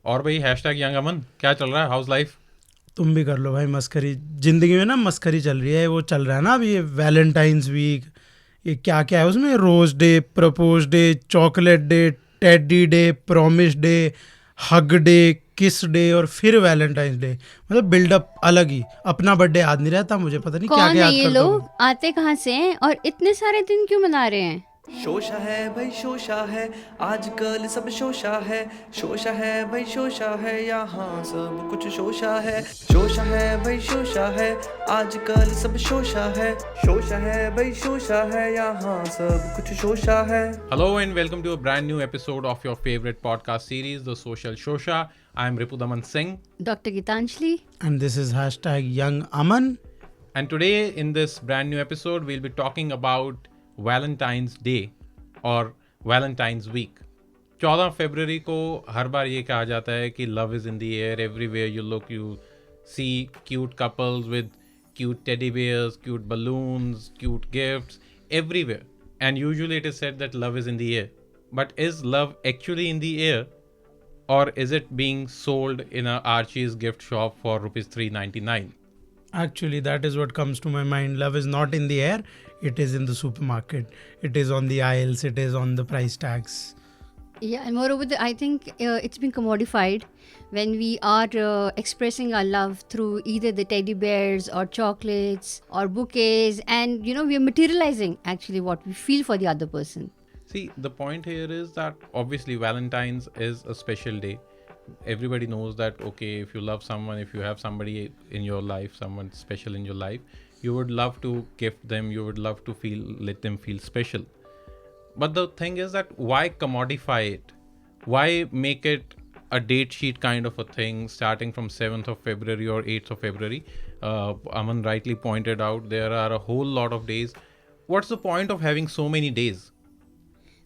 और भाई hashtag young अमन, क्या चल रहा है? House life? तुम भी कर लो भाई मस्करी. जिंदगी में ना मस्करी चल रही है. वो चल रहा है ना अभी ये वैलेंटाइंस वीक. ये क्या क्या है उसमें? Rose day, propose day, chocolate day, teddy day, promise day, hug day, kiss day और फिर वैलेंटाइंस डे. मतलब बिल्डअप अलग ही. अपना बर्थडे याद नहीं रहता मुझे. पता नहीं क्या कौन क्या है याद ये करता हूँ. लोग, आते कहाँ से हैं और इतने सारे दिन क्यों मना रहे हैं? शोशा है भाई शोशा है, आजकल सब शोशा है. शोशा है भाई शोशा है, यहाँ सब कुछ शोशा है. शोशा है भाई शोशा है, आजकल सब शोशा है. शोशा है भाई शोशा है, यहाँ सब कुछ शोशा है. Hello and welcome to a brand new episode of your favorite podcast series, The Social Shosha. I am Ripudaman Singh. Doctor Geetanjali. And this is hashtag young Aman. And today in this brand new episode, we'll be talking about Valentine's Day और Valentine's Week. 14 फरवरी को हर बार ये कहा जाता है कि love is in the air. Everywhere you look, you see cute couples with cute teddy bears, cute balloons, cute gifts, everywhere. And usually it is said that love is in the air. But is love actually in the air? Or is it being sold in a Archie's gift shop for rupees 399? Actually, that is what comes to my mind. Love is not in the air. It is in the supermarket. It is on the aisles. It is on the price tags. Yeah, and moreover, I think it's been commodified when we are expressing our love through either the teddy bears or chocolates or bouquets, and we are materializing actually what we feel for the other person. See, the point here is that obviously Valentine's is a special day. Everybody knows that, okay, if you love someone, if you have somebody in your life, someone special in your life, you would love to gift them, you would love to let them feel special. But the thing is that why commodify it? Why make it a date sheet kind of a thing starting from 7th of February or 8th of February? Aman rightly pointed out there are a whole lot of days. What's the point of having so many days?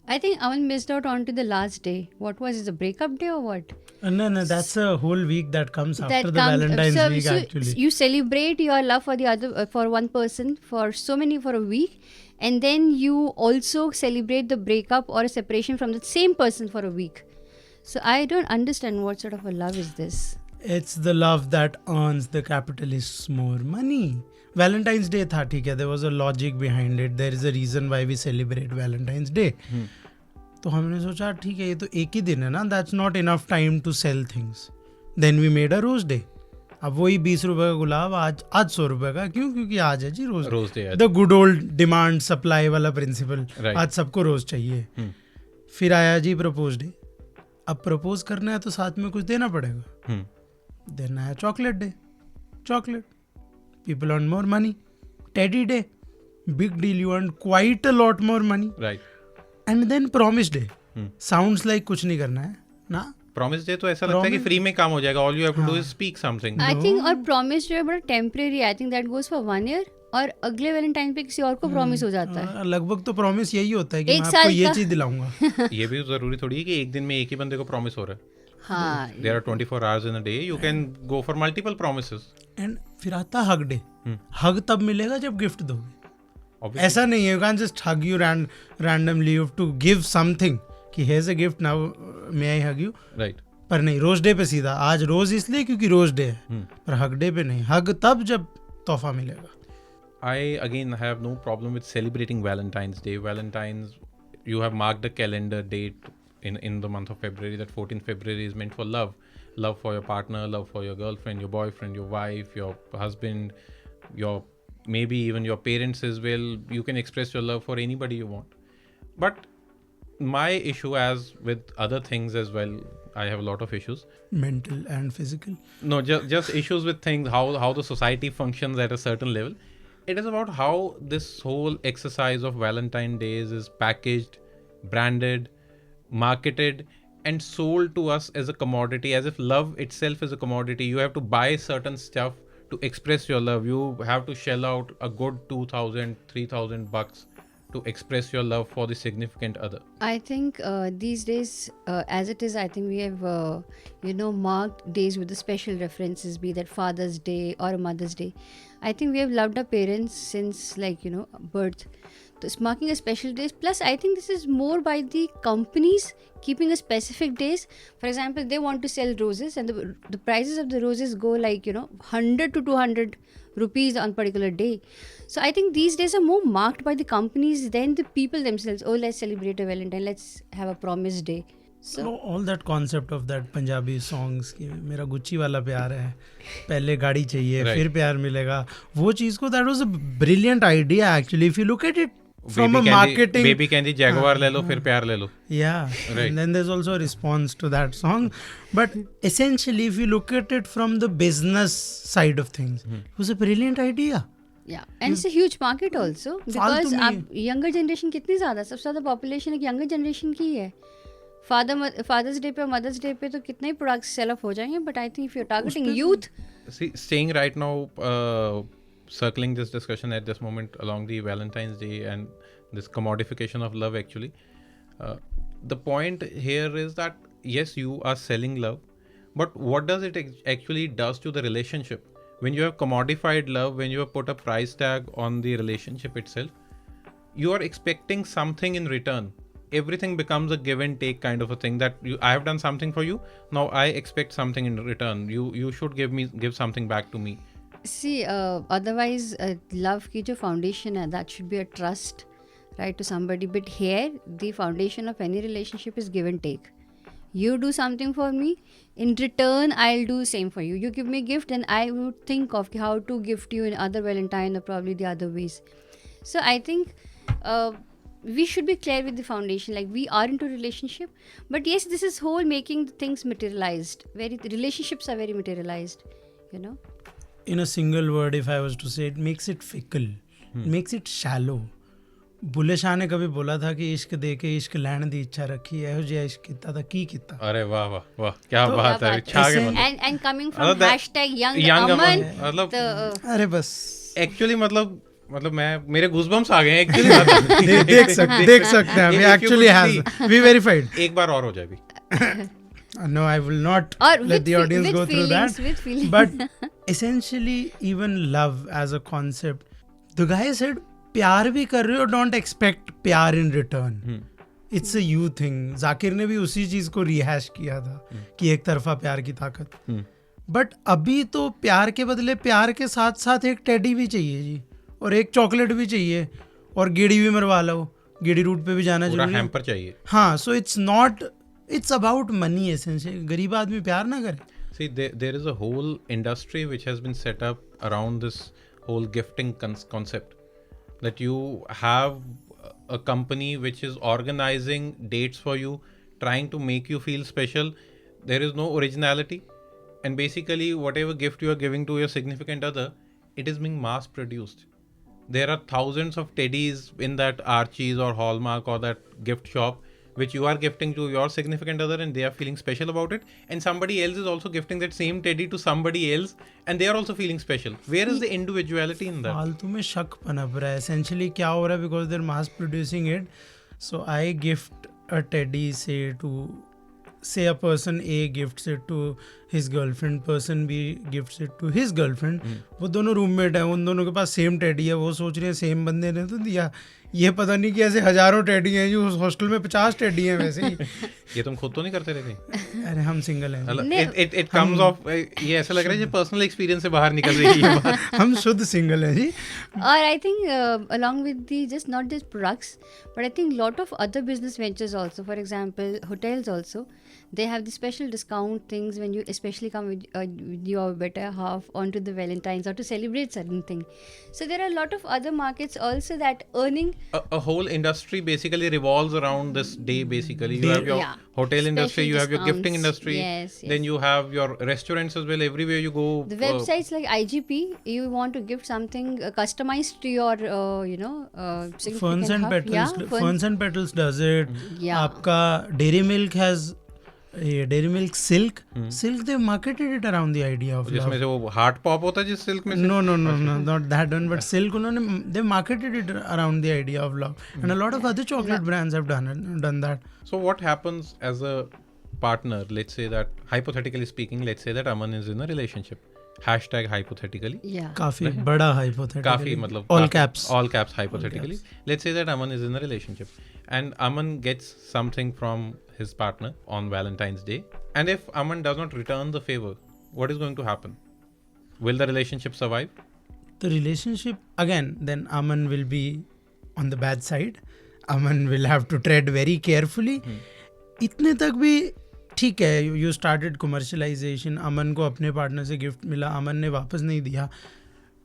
I think Aman missed out onto the last day. What was it, the breakup day or what? No, that's a whole week that comes after the Valentine's week actually. You celebrate your love for the other, for one person for a week, and then you also celebrate the breakup or a separation from the same person for a week. So I don't understand what sort of a love is this. It's the love that earns the capitalists more money. Valentine's Day था, ठीक है. There was a logic behind it. There is a reason why we celebrate Valentine's Day. तो हमने सोचा ठीक है ये तो एक ही दिन है ना. That's not enough time to sell things. Then we made a rose day. अब वही 20 रुपए का गुलाब आज 100 रुपए का. क्यों? क्योंकि आज है जी rose day. The good old demand supply वाला प्रिंसिपल. आज सबको रोज चाहिए. फिर आया जी प्रपोज डे. अब प्रपोज करना है तो साथ में कुछ देना पड़ेगा. देन आया chocolate day. Chocolate. People earn more money. Teddy day. Big deal. You earn quite a lot more money. Right. And then promise day. Sounds like कुछ नहीं करना है ना. Promise day तो ऐसा लगता है कि फ्री में काम हो जाएगा. All you have to do is speak something. I think और promise जो है बड़ा temporary. I think that goes for 1 year. और अगले वैलेंटाइन पे किसी और को प्रॉमिस हो जाता है. लगभग तो प्रॉमिस यही होता है कि मैं आपको ये चीज दिलाऊंगा. ये भी जरूरी थोड़ी है कि एक दिन में एक ही बंदे को प्रॉमिस हो रहा है. हाँ. There are 24 hours in a day. You can go for multiple promises. And फिर आता हग डे. हग तब मिलेगा जब गिफ्ट दोगे. ऐसा नहीं है. You can just hug you randomly. You have to give something कि here's a gift, now may I hug you. Right. पर नहीं, रोज डे पे सीधा. आज रोज इसलिए क्योंकि रोज डे है. पर हग डे पे नहीं. हग तब जब तोहफा मिलेगा. I again have no problem with celebrating Valentine's Day. Valentine's, you have marked a calendar date in the month of February that 14th February is meant for love. Love for your partner, love for your girlfriend, your boyfriend, your wife, your husband, maybe even your parents as well. You can express your love for anybody you want. But my issue, as with other things as well, I have a lot of issues. Mental and physical. No, just issues with things, how the society functions at a certain level. It is about how this whole exercise of Valentine's Days is packaged, branded, marketed, and sold to us as a commodity, as if love itself is a commodity. You have to buy certain stuff to express your love. You have to shell out a good $2,000, $3,000 to express your love for the significant other. I think these days, as it is, I think we have, marked days with the special references, be that Father's Day or Mother's Day. I think we have loved our parents since, birth. It's marking a special day. Plus, I think this is more by the companies keeping a specific days. For example, they want to sell roses, and the prices of the roses go like 100 to 200 rupees on particular day. So I think these days are more marked by the companies than the people themselves. Oh, let's celebrate a Valentine. Let's have a promise day. So all that concept of that Punjabi songs कि मेरा Gucci वाला प्यार है, पहले गाड़ी चाहिए, फिर प्यार मिलेगा, वो चीज को that was a brilliant idea actually if you look at it from a marketing. Baby कहती Jaguar ले लो, फिर प्यार ले लो. Yeah, right. And then there's also a response to that song. But essentially if you look at it from the business side of things, it was a brilliant idea. Yeah, and it's a huge market also because आप younger generation कितनी ज़्यादा, सबसे ज़्यादा population एक younger generation की है. Father's Day पे, Mother's Day पे तो कितने ही products sell off हो जाएंगे, but I think if you're targeting youth. See, staying right now, circling this discussion at this moment along the Valentine's Day and this commodification of love actually, the point here is that yes, you are selling love, but what does it actually does to the relationship? When you have commodified love, when you have put a price tag on the relationship itself, you are expecting something in return. Everything becomes a give and take kind of a thing that I have done something for you. Now I expect something in return. You should give something back to me. See, otherwise, love की जो foundation है, that should be a trust, right, to somebody. But here, the foundation of any relationship is give and take. You do something for me, in return, I'll do the same for you. You give me a gift, and I would think of how to gift you in other Valentine or probably the other ways. So I think we should be clear with the foundation. Like, we are into relationship, but yes, this is whole making things materialized. Relationships are very materialized, In a single word, if I was to say, it makes it fickle, it makes it shallow. Bulleh Shah ने कभी बोला था कि इश्क दे के इश्क लैण दी इच्छा रखी है, हो जाए इश्क कीता था की कीता. अरे वाह वाह वाह, क्या बात है. And coming from #young Aman, अरे बस एक्चुअली मतलब मैं मेरे गूज़बम्स आ गए हैं एक्चुअली. देख सकते हैं हम, एक्चुअली हैज वी वेरीफाइड. एक बार और हो जाए भी. No, I will not let the audience go through that. But essentially, even love as a concept, the guy said, प्यार भी कर रहे हो, don't expect प्यार in return. It's a you thing. Zakir ने भी उसी चीज को रिहैश किया था कि एक तरफा प्यार की ताकत. बट अभी तो प्यार के बदले प्यार के साथ साथ एक टेडी भी चाहिए जी, और एक चॉकलेट भी चाहिए, और गिड़ी भी मरवा लो, गिड़ी रूट पे भी जाना जरूरी है, हैम्पर चाहिए. हाँ, so it's about money essentially. गरीब आदमी प्यार ना करे. See, there is a whole industry which has been set up around this whole gifting concept. That you have a company which is organizing dates for you, trying to make you feel special. There is no originality, and basically whatever gift you are giving to your significant other, it is being mass produced. There are thousands of teddies in that Archie's or Hallmark or that gift shop which you are gifting to your significant other, and they are feeling special about it, and somebody else is also gifting that same teddy to somebody else, and they are also feeling special. Where is the individuality in that? फालतू में शक पनप रहा है. Essentially क्या हो रहा है, because they're mass producing it. So I gift a teddy, say a person A gifts it to his girlfriend, person B gifts it to his girlfriend. वो दोनों रूममेट हैं, उन दोनों के पास सेम टेडी है, वो सोच रहे हैं सेम बंदे ने तो दिया. ये पता नहीं कि ऐसे हजारों टेडी हैं, जो हॉस्टल में 50 टेडी हैं वैसे ही. ये तुम खुद तो नहीं करते रहते? अरे हम सिंगल हैं. It comes off, ये ऐसा लग रहा है ये पर्सनल एक्सपीरियंस से बाहर निकल रही है. हम शुद्ध सिंगल हैं जी. और I think along with the just not just products, but I think lot of other business ventures also. For example, hotels also, they have the special discount things when you especially come with your better half onto the Valentine's or to celebrate certain thing. So there are a lot of other markets also that earning. A whole industry basically revolves around this day. Basically, you have your hotel industry, you have your gifting industry, yes. Then you have your restaurants as well. Everywhere you go, the websites like IGP, you want to gift something customized to your Ferns and Petals. Ferns and Petals does it. आपका Dairy Milk has Dairy Milk Silk. They marketed it around the idea of love. जिसमें से वो heart pop होता है जिस silk में से. No, not that one. But Silk, they marketed it around the idea of love, and a lot of other chocolate brands have done that. So what happens as a partner, let's say that, hypothetically speaking, let's say that Aman is in a relationship. Hashtag hypothetically. Yeah. काफी बड़ा hypothetical. काफी मतलब all caps. All caps hypothetically. Let's say that Aman is in a relationship and Aman gets something from his partner on Valentine's Day. And if Aman does not return the favor, what is going to happen? Will the relationship survive? The relationship, again, then Aman will be on the bad side. Aman will have to tread very carefully. इतने तक भी ठीक है. You started commercialisation. अमन को अपने partner से gift मिला, अमन ने वापस नहीं दिया.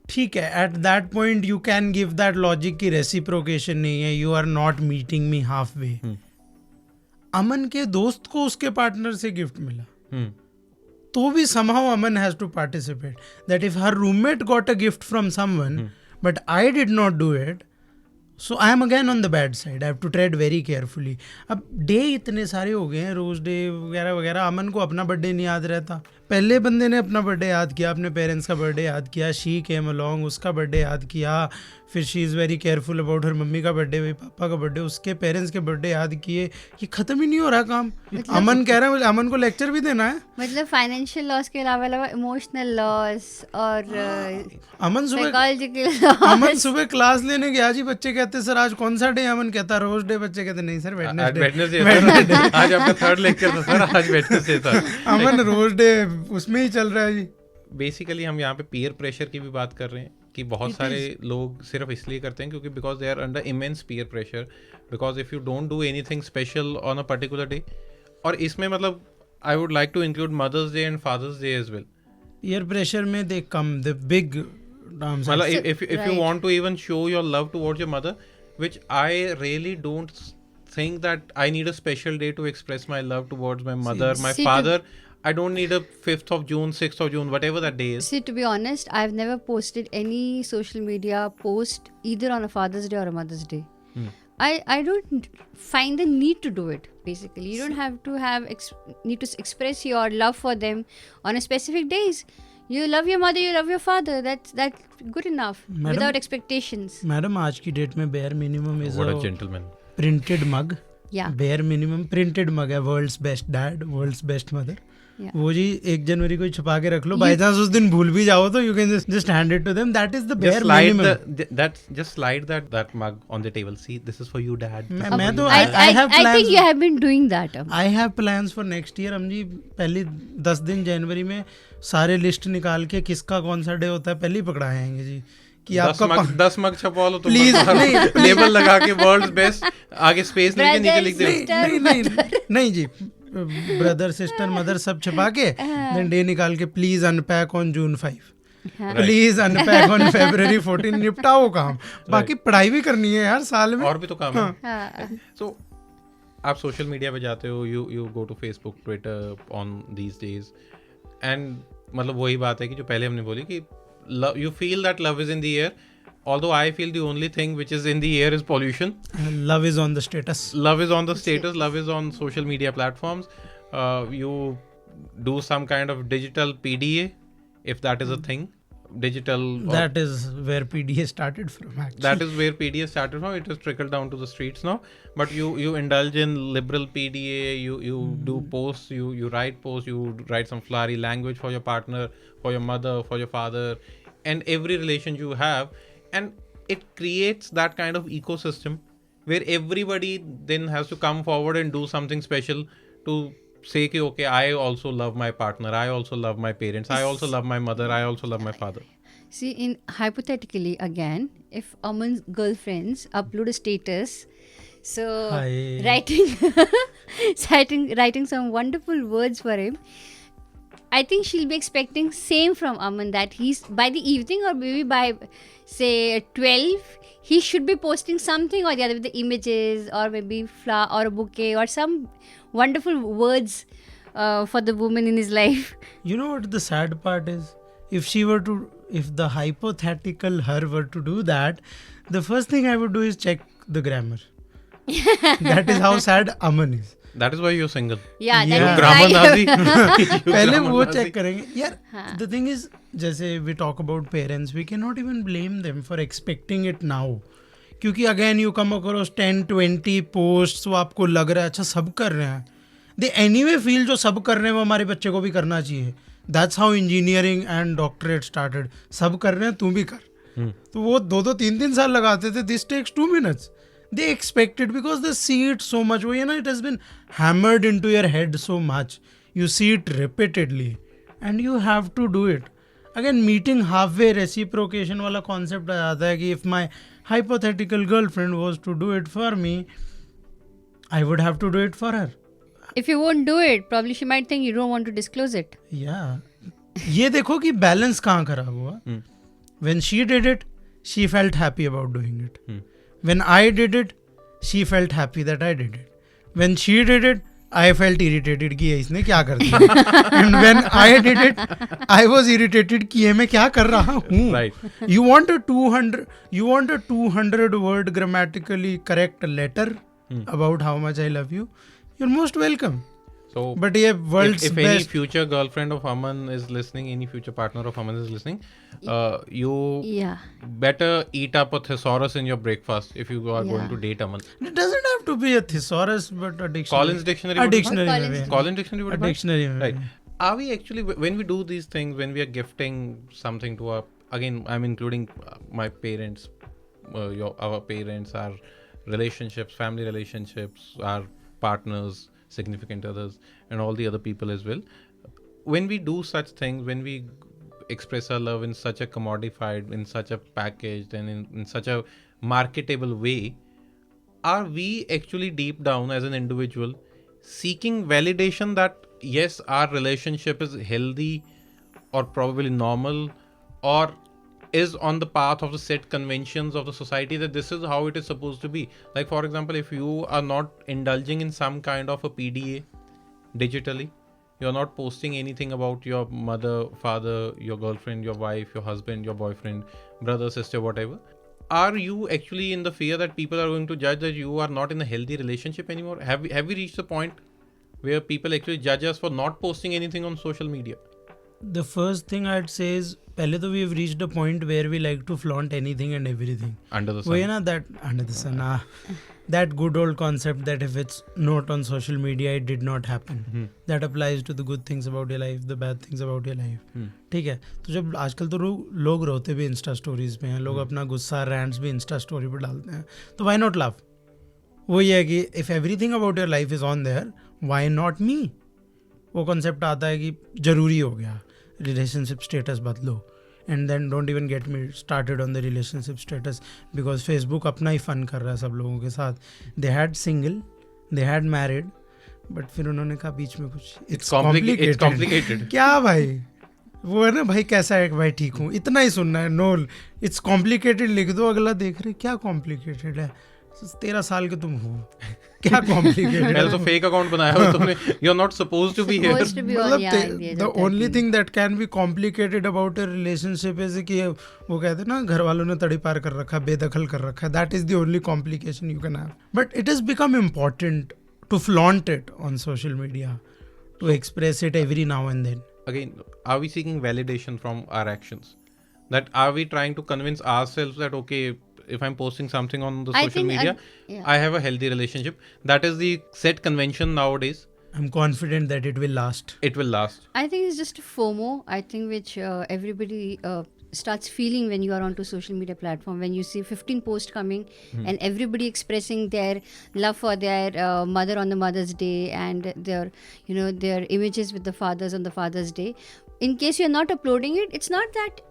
ठीक है, at that point you can give that logic की रेसिप्रोकेशन नहीं है. You are not meeting me halfway. Aman के दोस्त को उसके पार्टनर से गिफ्ट मिला, तो भी somehow Aman has to participate. That if her roommate got a gift from someone, but I did not do it, so I am again on the bad side. I have to tread very carefully. अब day इतने सारे हो गए हैं, rose day वगैरह वगैरह. अमन को अपना बर्थडे नहीं याद रहता. पहले बंदे ने अपना बर्थडे याद किया, अपने पेरेंट्स का बर्थडे याद किया, शी केम अलोंग, उसका बर्थडे याद किया. फिर she is very careful about her mummy का बर्थडे, भाई पापा का बर्थडे, उसके पेरेंट्स के बर्थडे याद किए. ये ख़त्म ही नहीं हो रहा काम. अमन कह रहा है अमन को लेक्चर भी देना है. मतलब फाइनेंशियल लॉस के अलावा इमोशनल लॉस और अमन सुबह क्लास लेने गया जी. बच्चे कहते सर आज कौन सा डे? अमन कहता रोज डे. बच्चे कहते नहीं सर वेडनेसडे. आज आपका थर्ड लेक्चर था सर, आज वेडनेसडे था. अमन रोज डे उसमें ही चल रहा है जी. बेसिकली हम यहाँ पे पीयर प्रेशर की भी बात कर रहे हैं कि बहुत सारे लोग सिर्फ इसलिए करते हैं क्योंकि because they are under immense peer pressure. Because if you don't do anything special on a particular day, और इसमें मतलब I would like to include mother's day and father's day as well. Peer pressure में they come the big मतलब if you want to even show your love towards your mother, which I really don't think that I need a special day to express my love towards my mother, my father. I don't need a 5th of June, 6th of June, whatever that day is. See, to be honest, I've never posted any social media post either on a Father's Day or a Mother's Day. I don't find the need to do it. Basically, you don't have to need to express your love for them on a specific days. You love your mother, you love your father. That's good enough. Madam, without expectations. Madam, आज की date में bare minimum is what a gentleman. Printed mug. Yeah. Bare minimum printed mug है. World's best dad, world's best mother. Yeah. वो जी 1 जनवरी को छुपा के रख लो. By chance उस दिन भूल भी जाओ तो you can just hand it to them. That is the bare minimum. Just slide that mug on the table. See, this is for you, Dad. मैं तो I have plans. I think you have been doing that. I have plans for next year. हम जी पहली 10 दिन जनवरी में सारे list निकाल के किसका कौन सा डे होता है पहले ही पकड़ा आएंगे जी. कि आपका 10 मग छपवा लो तो प्लीज लेबल लगा के वर्ल्ड्स बेस्ट आगे स्पेस नहीं के नीचे लिख दो. नहीं जी, ब्रदर सिस्टर मदर सब छपा के देन डे निकाल के please unpack on June 5, please unpack on February 14. निपटाओ काम. बाकी पढ़ाई भी करनी है यार साल में, और भी तो काम है. So आप सोशल मीडिया पे जाते हो, you go to Facebook, Twitter on these days, and मतलब वही बात है कि जो पहले हमने बोली कि you feel that love is in the air, although I feel the only thing which is in the air is pollution. Love is on the status. Love is on the status. Love is on social media platforms. You do some kind of digital PDA, if that is a thing. Digital. That is where PDA started from, actually. That is where PDA started from. It has trickled down to the streets now. But you indulge in liberal PDA. You do posts. You write posts. You write some flowery language for your partner, for your mother, for your father, and every relation you have. And it creates that kind of ecosystem where everybody then has to come forward and do something special to say कि okay, I also love my partner, I also love my parents, I also love my mother, I also love my father. See, in hypothetically again, if Aman's girlfriends upload a status, so writing some wonderful words for him, I think she'll be expecting same from Aman, that he's by the evening or maybe by say 12 he should be posting something or the other with the images or maybe flower or a bouquet or some wonderful words for the woman in his life. You know what the sad part is? If the hypothetical her were to do that, the first thing I would do is check the grammar. That is how sad Aman is. That is why you're single. Yeah. Grammar Nazi. पहले वो check करेंगे यार. The thing is, जैसे we talk about parents, we cannot even blame them for expecting it now. क्योंकि again you come across 10-20 posts, वो आपको लग रहा है अच्छा सब कर रहे हैं. दे एनीवे फील जो सब कर रहे हैं वो हमारे बच्चे को भी करना चाहिए. That's how engineering and doctorate started. सब कर रहे हैं, तू भी कर. तो वो 2-2, 3-3 साल लगाते थे. This takes 2 minutes. They expect it because they see it so much. वो ये ना, it has been hammered into your head so much. You see it repeatedly and you have to do it. Again, meeting halfway reciprocation वाला concept आ जाता है कि if my hypothetical girlfriend was to do it for me, I would have to do it for her. If you won't do it, probably she might think you don't want to disclose it. Yeah. ये देखो कि balance कहाँ खराब हुआ. When she did it, she felt happy about doing it. When I did it, she felt happy that I did it. When she did it, I felt irritated कि ये इसने क्या कर दिया. And when I did it, I was irritated कि ये मैं क्या कर रहा हूँ. Right. You want a 200 word grammatically correct letter about how much I love you? You're most welcome. So, but yeah, world's if best. any future girlfriend of Aman is listening, any future partner of Aman is listening, you better eat up a thesaurus in your breakfast if you are going to date Aman. It doesn't have to be a thesaurus, but a dictionary. Collins dictionary. A dictionary. Collins dictionary would A dictionary. Right. Are we actually, when we do these things, when we are gifting something to our, again, I'm including my parents, our parents, our relationships, family relationships, our partners, significant others, and all the other people as well. When we do such things, when we express our love in such a commodified, in such a packaged, and in such a marketable way, are we actually deep down as an individual seeking validation that yes, our relationship is healthy or probably normal, or is on the path of the set conventions of the society that this is how it is supposed to be? Like, for example, if you are not indulging in some kind of a PDA digitally, you're not posting anything about your mother, father, your girlfriend, your wife, your husband, your boyfriend, brother, sister, whatever, are you actually in the fear that people are going to judge that you are not in a healthy relationship anymore? Have we reached the point where people actually judge us for not posting anything on social media? The first thing I'd say is, पहले तो we have reached a point where we like to flaunt anything and everything. Under the sun. वो ये ना, that under the sun, that good old concept that if it's not on social media, it did not happen. That applies to the good things about your life, the bad things about your life. ठीक है. तो जब आजकल तो लोग रोते भी Insta stories पे हैं, लोग अपना गुस्सा रैंट्स भी इंस्टा स्टोरी पे डालते हैं, तो why not laugh? वो ये है कि if everything about your life is on there, why not me? वो कॉन्सेप्ट आता है कि जरूरी हो गया रिलेशनशिप स्टेटस बदलो. And then don't even get me started on the relationship status, because Facebook अपना ही फन कर रहा है सब लोगों के साथ. They had single, they had married, but फिर उन्होंने कहा बीच में कुछ इट्स कॉम्प्लिकेटेड. क्या भाई, वो है ना भाई, कैसा है भाई, ठीक हूँ, इतना ही सुनना है. नो, इट्स कॉम्प्लिकेटेड लिख दो, अगला देख रहे क्या कॉम्प्लिकेटेड है. 13 साल के तुम हो, क्या कॉम्प्लिकेटेड है. तो फेक अकाउंट बनाया हो तुमने. You are not supposed to be here. मतलब the only thing that can be complicated about a relationship is कि वो कहते हैं ना, घर वालों ने तड़ी पार कर रखा, बेदखल कर रखा. That is the only complication you can have. But it has become important to flaunt it on social media, to express it every now and then. Again, are we seeking validation from our actions? That are we trying to convince ourselves that okay, if I'm posting something on the social media, I have a healthy relationship? That is the set convention nowadays. I'm confident that it will last. It will last. I think it's just FOMO, I think, which everybody starts feeling when you are onto social media platform, when you see 15 posts coming and everybody expressing their love for their mother on the Mother's Day and their images with the fathers on the Father's Day. In case you're not uploading it, it's not that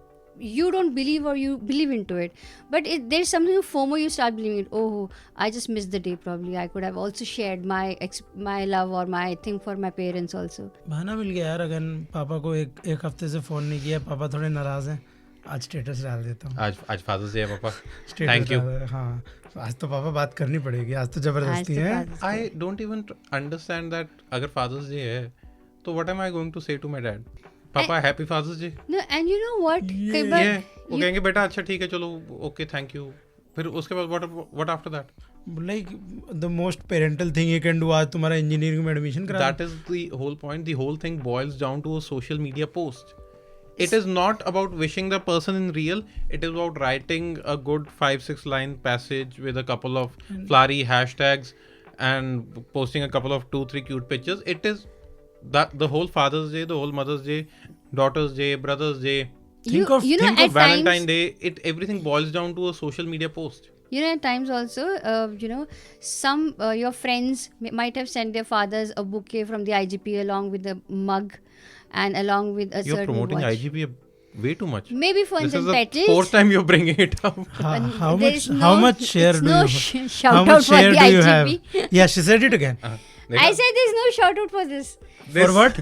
you don't believe or you believe into it, but there's something of FOMO. You start believing it. Oh, I just missed the day. Probably I could have also shared my love or my thing for my parents also. बहाना मिल गया यार. अगर पापा को एक हफ्ते से phone नहीं किया, पापा थोड़े नाराज हैं, आज स्टेटस डाल देता हूँ. आज फादर्स डे है पापा. Thank you. हाँ, आज तो पापा बात करनी पड़ेगी, आज तो जबरदस्ती है. I don't even understand that. अगर फादर्स डे है तो what am I going to say to my dad? पापा happy father's day. No, and you know what? वो कहेंगे बेटा अच्छा ठीक है चलो ओके थैंक यू. फिर उसके बाद what after that? Like the most parental thing you can do, आज तुम्हारा इंजीनियरिंग में एडमिशन करा. That is the whole point. The whole thing boils down to a social media post. It is not about wishing the person in real. It is about writing a good 5-6 line passage with a couple of flowery hashtags and posting a couple of 2-3 cute pictures. It is that the whole Father's Day, the whole Mother's Day, Daughter's Day, Brother's Day, Think of at Valentine's times, Day. Everything boils down to a social media post. at times also, some your friends might have sent their fathers a bouquet from the IGP along with a mug and along with a You're certain promoting watch. IGP way too much. Maybe for This is instance, the petals. fourth time you're bringing it up. how There much is how no- much share it's do no you shout how out much for share the do you IGP. have? Yeah, she said it again. I said there's no shout out for this. For what?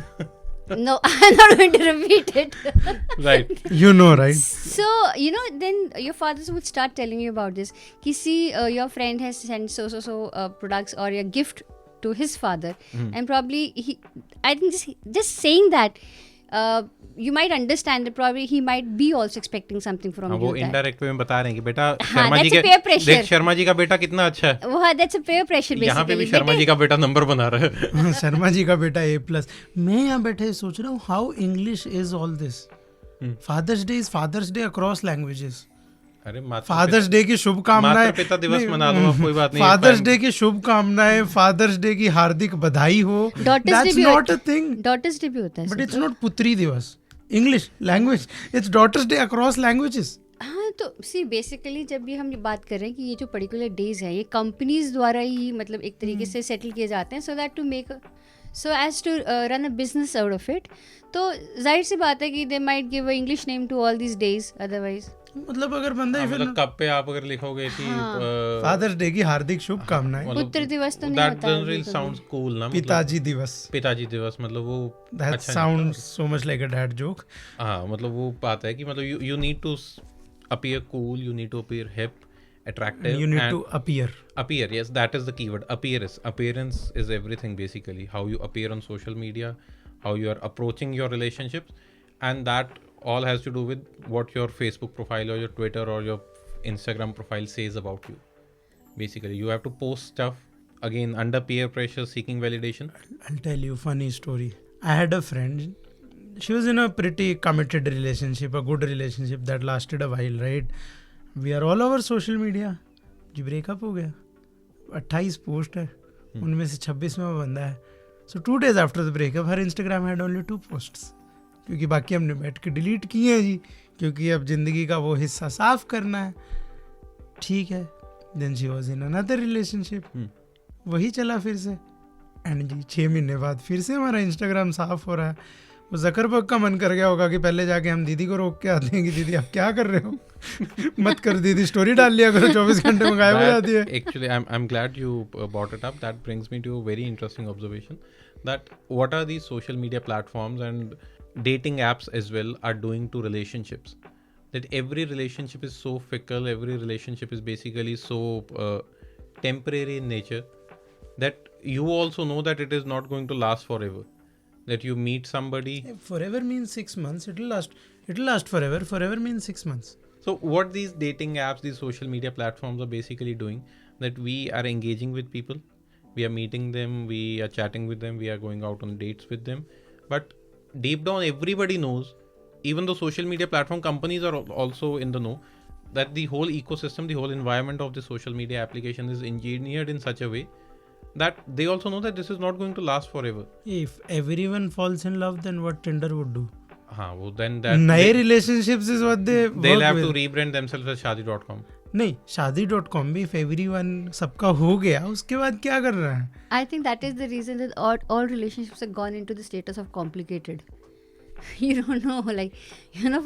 No, I'm not going to repeat it. Right. You know, right? So, then your fathers would start telling you about this. See, your friend has sent so products or a gift to his father. And probably, I think just saying that, you might understand that probably he might be also expecting something from हाँ, you. वो indirect way में बता रहे हैं कि बेटा हाँ, Sharma ji that's a के peer pressure. देख शर्मा जी का बेटा कितना अच्छा है. That's a peer pressure basically. यहाँ पे भी शर्मा जी का बेटा नंबर बना रहा है. शर्मा जी का बेटा A+. मैं यहाँ बैठे सोच रहा हूँ how English is all this. Father's Day is Father's Day across languages. अरे मात्र फादर्स डे की शुभकामनाएं. मातृ पिता दिवस मना लो, कोई बात नहीं. फादर्स डे की शुभकामनाएं, फादर्स डे की हार्दिक बधाई हो. That's not a thing. Daughters Day भी होता है. But it's not पुत्री दिवस. English language. It's Daughters Day across languages. हाँ, तो सी बेसिकली जब भी हम ये बात कर रहे हैं कि ये जो पर्टिकुलर डेज है ये कंपनीज द्वारा ही मतलब एक तरीके से सेटल किए जाते हैं so that to make so as to run a business out of it. तो जाहिर सी बात है कि they might give a English name to all these days. Otherwise मतलब अगर बंदा मतलब कब पे आप अगर लिखोगे कि फादर्स डे की हार्दिक शुभकामनाएं. पुत्र दिवस तो नहीं that होता doesn't really sounds cool ना. पिताजी दिवस. पिताजी दिवस मतलब वो That sounds so much like a dad joke. हाँ, मतलब वो बात है कि मतलब you need to appear cool, you need to appear hip, attractive. You need and to appear. Appear, yes, that is the keyword. Appearance is everything basically. How you appear on social media, how you are approaching your relationships, and that all has to do with what your Facebook profile or your Twitter or your Instagram profile says about you. Basically, you have to post stuff again under peer pressure, seeking validation. I'll tell you a funny story. I had a friend. She was in a pretty committed relationship, a good relationship that lasted a while, right? We are all over social media. Ji breakup हो गया. 28 post है, उनमें से 26वां बंदा है. So 2 days after the breakup, her Instagram had only 2 posts. क्योंकि बाकी हमने बैठ के डिलीट किए हैं जी, क्योंकि अब जिंदगी का वो हिस्सा साफ करना है. ठीक है. Then she was in another relationship. वही चला फिर से. एंड जी 6 महीने बाद फिर से हमारा इंस्टाग्राम साफ हो रहा है. वो जकरबर्ग का मन कर गया होगा कि पहले जाके हम दीदी को रोक के आते हैं कि दीदी आप क्या कर रहे हो. मत कर दीदी, स्टोरी डाल लिया करो, 24 घंटे में गायब हो जाती है. Actually, I'm glad you brought it up. That brings me to a very interesting observation. That what are these social media platforms and dating apps as well are doing to relationships. That every relationship is so fickle, every relationship is basically so temporary in nature that you also know that it is not going to last forever. That you meet somebody. Forever means 6 months. It'll last forever. Forever means 6 months. So what these dating apps, these social media platforms are basically doing, that we are engaging with people, we are meeting them, we are chatting with them, we are going out on dates with them. But deep down, everybody knows, even though social media platform companies are also in the know, that the whole ecosystem, the whole environment of the social media application is engineered in such a way that they also know that this is not going to last forever. If everyone falls in love, then what Tinder would do? Then that नए relationships is what they'll work have with. to rebrand themselves as shaadi.com. नहीं, शादी.com भी if everyone सबका हो गया, उसके बाद क्या कर रहा है? I think that is the reason that all relationships have gone into the status of complicated. You don't know, like,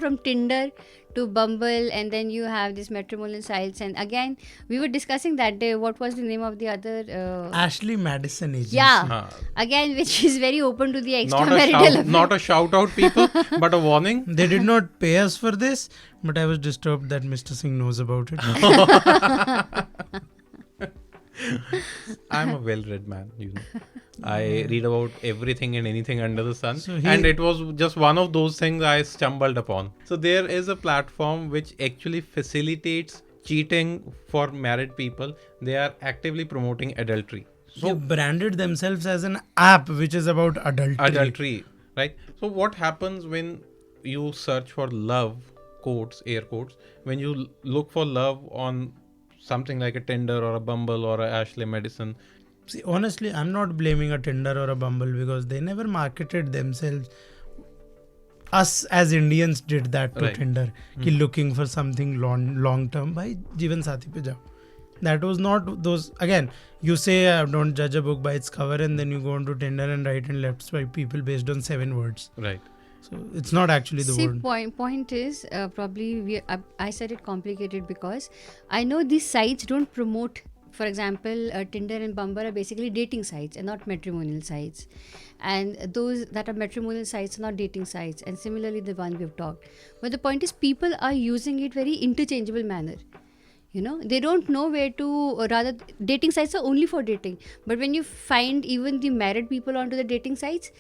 from Tinder to Bumble, and then you have these matrimonial sites. And again, we were discussing that day, what was the name of the other? Ashley Madison agency. Yeah. Again, which is very open to the extramarital affair. Not a shout out, people, but a warning. They did not pay us for this, but I was disturbed that Mr. Singh knows about it. I'm a well-read man, I read about everything and anything under the sun. So and it was just one of those things I stumbled upon. So there is a platform which actually facilitates cheating for married people. They are actively promoting adultery. They branded themselves as an app which is about adultery. Right? So what happens when you search for love, quotes, air quotes, when you look for love on something like a Tinder or a Bumble or a Ashley Madison, See, honestly, I'm not blaming a Tinder or a Bumble because they never marketed themselves. Us as Indians did that to Right. Tinder. Ki looking for something long term. Bhai, Jeevan Sathi pe jao. That was not those. Again, you say don't judge a book by its cover, and then you go onto Tinder and right and left swipe people based on 7 words. Right. So it's not actually the See, word. point is probably I said it complicated because I know these sites don't promote. For example, Tinder and Bumble are basically dating sites and not matrimonial sites, and those that are matrimonial sites are not dating sites. And similarly, the one we've talked. But the point is, people are using it very interchangeable manner. You know, they don't know where to, or rather, dating sites are only for dating. But when you find even the married people onto the dating sites,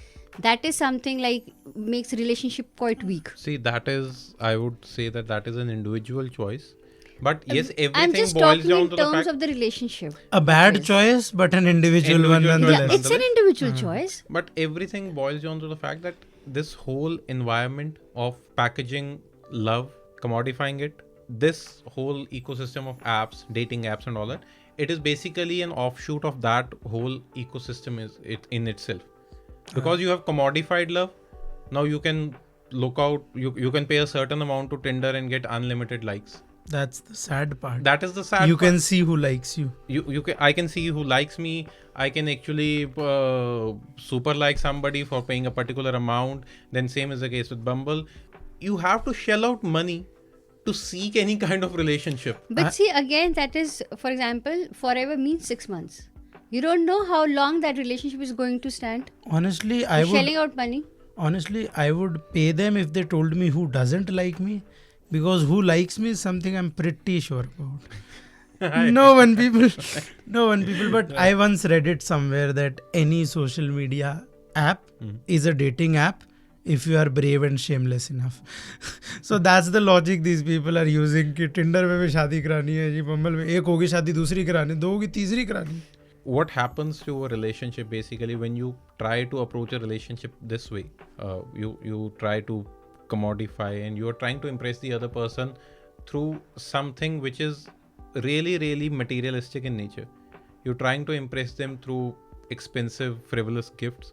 that is something like makes relationship quite weak. See, that is, I would say that is an individual choice. But yes, I'm everything just boils talking down in to the terms fact. of the relationship. A bad Yes. choice, but an individual one Individual Yeah, nonetheless. it's an individual choice. But everything boils down to the fact that this whole environment of packaging love, commodifying it, this whole ecosystem of apps, dating apps and all that, it is basically an offshoot of that whole ecosystem is it in itself. Because you have commodified love, now you can look out, you can pay a certain amount to Tinder and get unlimited likes. That's the sad part. That is the sad You part. can see who likes you. I can see who likes me. I can actually super like somebody for paying a particular amount. Then same is the case with Bumble. You have to shell out money to seek any kind of relationship. But see, again, that is, for example, forever means 6 months. You don't know how long that relationship is going to stand. Honestly, Shelling out money. I would pay them if they told me who doesn't like me, because who likes me is something I'm pretty sure about. No one people. But I once read it somewhere that any social media app is a dating app if you are brave and shameless enough. So that's the logic these people are using कि Tinder पे भी शादी करानी है जी, Bumble में एक होगी शादी दूसरी करानी, दो होगी तीसरी करानी. What happens to a relationship basically when you try to approach a relationship this way? You try to commodify and you are trying to impress the other person through something which is really, really materialistic in nature. You're trying to impress them through expensive, frivolous gifts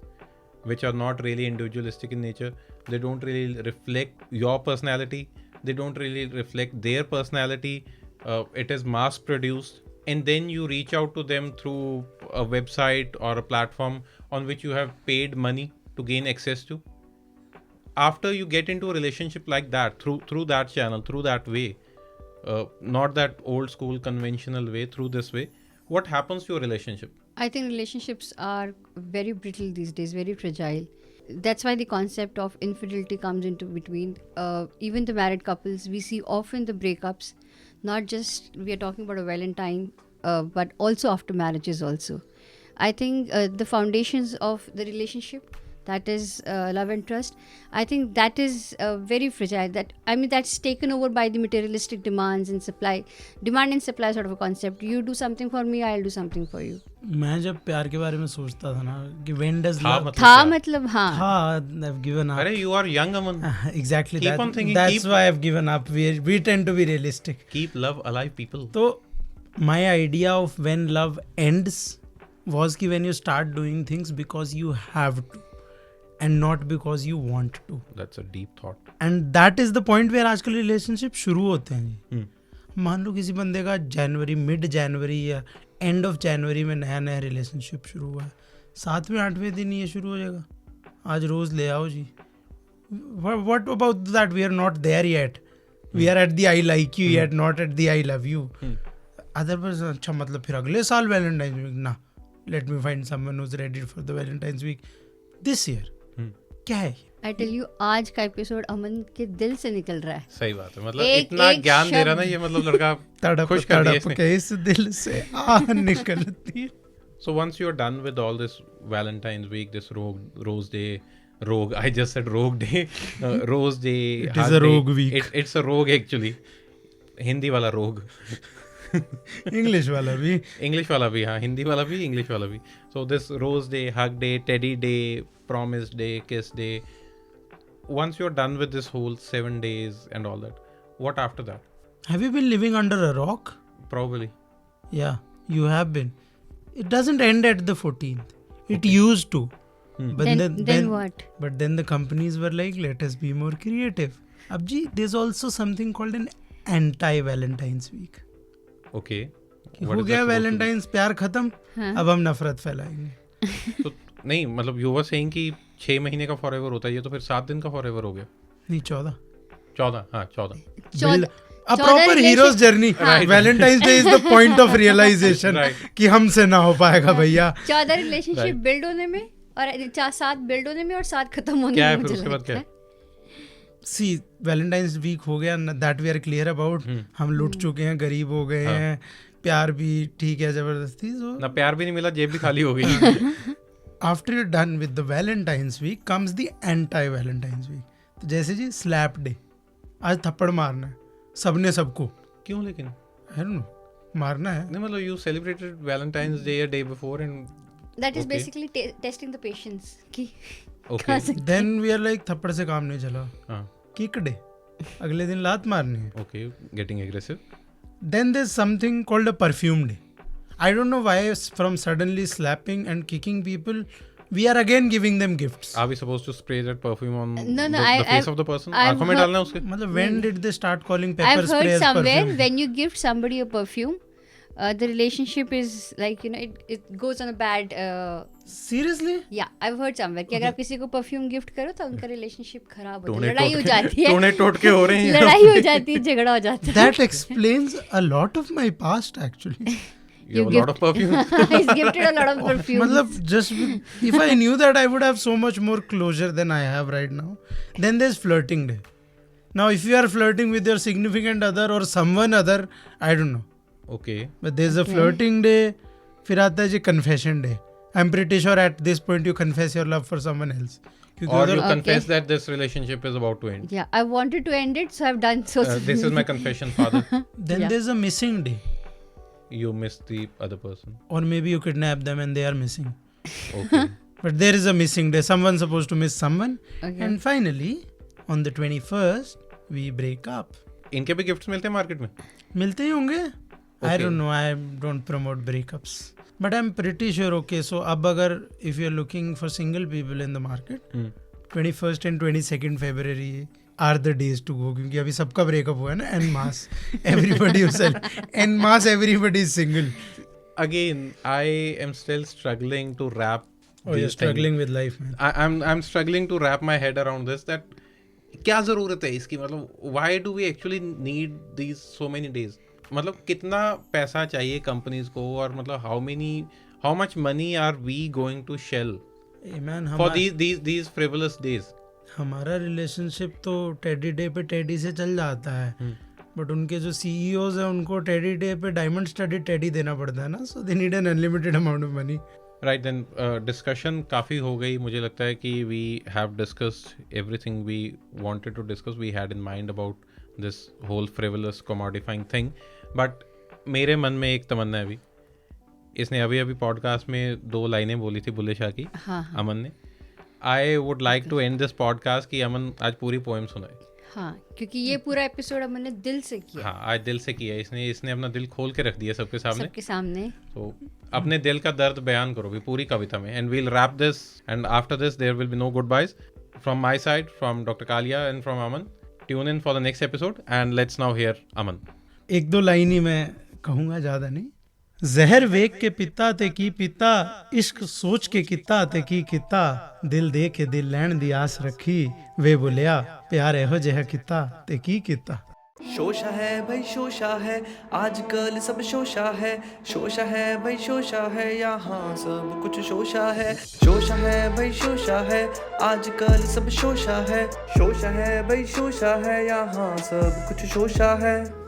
which are not really individualistic in nature. They don't really reflect your personality. They don't really reflect their personality. It is mass produced. And then you reach out to them through a website or a platform on which you have paid money to gain access to. After you get into a relationship like that, through that channel, through that way, not that old school conventional way, through this way, what happens to your relationship? I think relationships are very brittle these days, very fragile. That's why the concept of infidelity comes into between. Even the married couples, we see often the breakups, not just we are talking about a Valentine, but also after marriages also. I think the foundations of the relationship, that is love and trust, I think that is very fragile. That's taken over by the materialistic demands and supply, demand and supply sort of a concept. You do something for me, I'll do something for you. मैं जब प्यार के बारे में सोचता था ना कि when does love था मतलब हाँ. I've given up. Arey, you are young, Aman. Exactly. Keep on thinking, That's why I've given up. We tend to be realistic. Keep love alive, people. So my idea of when love ends was कि when you start doing things because you have to and not because you want to. That's a deep thought. And that is the point where आजकल relationship शुरू होते हैं. मान लो किसी बंदे का mid जनवरी या एंड ऑफ जनवरी में नया रिलेशनशिप शुरू हुआ है, 7वें 8वें दिन ये शुरू हो जाएगा, आज रोज ले आओ जी. What about that? We are not there yet. We are at the I like you yet, not at the I love you. Other person, अच्छा मतलब फिर अगले साल वैलेंटाइंस वीक ना, let me find someone who's ready for the Valentine's week this year. क्या है? I tell you, आज का एपिसोड अमन के दिल से निकल रहा है. सही बात है. मतलब एक इतना ज्ञान दे शब्द. रहा ना ये, मतलब लड़का तड़प खुश कर दिया तड़प इसने. के इस दिल से आह निकलती है. So once you're done with all this Valentine's week, this Rose Day, I just said Rogue Day, Rose Day. It is a rogue week. It's a rogue actually. Hindi wala rogue. English वाला भी. English wala bhi, हाँ. Hindi wala bhi, English wala bhi. So this Rose Day, Hug Day, Teddy Day, Promise Day, Kiss Day. Once you're done with this whole 7 days and all that, what after that? Have you been living under a rock? Probably. Yeah, you have been. it doesn't end at the 14th. It used to. But Then what? But then the companies were like, let us be more creative. Abji, there's also something called an anti-Valentine's week. Okay. हो गया Valentine's, प्यार खत्म, अब हम नफरत फैलाएंगे. तो नहीं मतलब यू वर सेइंग कि 6 महीने का फॉरएवर होता है, ये तो फिर 7 दिन का फॉरएवर हो गया. नहीं 14. 14 हाँ 14. A proper hero's journy. Valentine's Day is the point of realization कि हमसे ना हो पाएगा भैया. 14 रिलेशनशिप बिल्ड होने में और 7 बिल्ड होने में और 7 खत्म होने क्या में है फिर मुझे उसके बाद लगता क्या है. See, Valentine's week हो गया, that we are clear about. हम लूट चुके हैं, गरीब हो गए हैं, प्यार भी ठीक है जबरदस्ती. So ना प्यार भी नहीं मिला, जेब भी खाली हो गई. after you're done with the Valentine's week comes the anti-Valentine's week. तो जैसे जी slap day, आज थप्पड़ मारना है सबने सबको. क्यों लेकिन? I don't know, मारना है. नहीं मतलब you celebrated Valentine's Day a day before and That is Okay. basically testing the patience कि okay. Then we are like थप्पड़ से काम नहीं चला, हाँ kick day, अगले दिन लात मारनी है. okay, getting aggressive. Then there's something called a perfume day. I don't know why from suddenly slapping and kicking people, we are again giving them gifts. Are we supposed to spray that perfume on No, the face of the person? आँखों में डालना है उसके? मतलब when did they start calling pepper I've spray heard as somewhere perfume? when you gift somebody a perfume, the relationship is like it goes on a bad. Seriously? Yeah, I've heard somewhere कि अगर आप किसी को perfume gift करो तो उनका relationship खराब होता है, टोने लड़ाई हो जाती है, टोने टोटके हो रहे हैं. लड़ाई हो जाती है, झगड़ा हो जाता है. That explains a lot of my past actually. You have a lot of perfume. He's gifted a lot of perfume. मतलब just if I knew that I would have so much more closure than I have right now. Then there's flirting day. Now if you are flirting with your significant other or someone other, I don't know. Okay. But there's a flirting day. फिर आता है जी confession day. I'm pretty sure at this point you confess your love for someone else. Or you confess that this relationship is about to end. Yeah, I wanted to end it, so I've done so. This is my confession, father. Then there's a missing day. You miss the other person. Or maybe you kidnap them and they are missing. Okay. But there is a missing day. Someone's supposed to miss someone. Okay. And finally, on the 21st, we break up. इनके भी gifts मिलते हैं market में? मिलते ही होंगे. I don't know. I don't promote breakups. But I'm pretty sure, okay, so अब अगर if you're looking for single people in the market, 21st and 22nd February are the days to go, क्योंकि अभी सबका breakup हुआ है ना, en masse. Everybody en masse, everybody is single. Again, I am still struggling to wrap. Oh, you're struggling with life, man. I'm struggling to wrap my head around this. That क्या ज़रूरत है इसकी, मतलब why do we actually need these so many days? मतलब कितना पैसा चाहिए companies को, और मतलब how much money are we going to shell Hey man, for these frivolous days? हमारा रिलेशनशिप तो टेडी डे पे टेडी से चल जाता है, बट उनके जो CEOs हैं उनको टेडी डे पे डायमंड स्टडी टेडी देना पड़ता है ना, so they need an unlimited amount of money. Right. Then discussion काफ़ी हो गई. मुझे लगता है कि we have discussed everything we wanted to discuss. We had in mind about this whole frivolous commodifying thing. But मेरे मन में एक तमन्ना है अभी. इसने अभी पॉडकास्ट में 2 लाइनें बोली थी बुल्ले शाह की. अमन ने. I would like to end this podcast कि अमन आज पूरी पोएम सुनाए. हाँ, क्योंकि ये पूरा एपिसोड अमन ने दिल से किया. हाँ, आज दिल से किया. इसने अपना दिल खोल के रख दिया सबके सामने. तो अपने दिल का दर्द बयान करो भी पूरी कविता में. And we'll wrap this, and after this there will be no goodbyes from my side, from doctor Kalia and from Aman. Tune in for the next episode and let's now hear Aman. 1-2 line ही मैं कहूँगा, ज़्यादा नहीं. जहर वेग के पिता ते की पिता, इश्क सोच के किता ते की किता, दिल दे के दिल लैण दी आस रखी, वे बोलिया प्यार एहो जिहा किता ते की किता. शोशा है भाई शोशा है, आजकल सब शोशा है. शोशा है भाई शोशा है, यहाँ सब कुछ शोशा है. शोशा है भाई शोशा है, आजकल सब शोशा है. शोशा है भाई शोशा है, यहाँ सब कुछ शोशा है.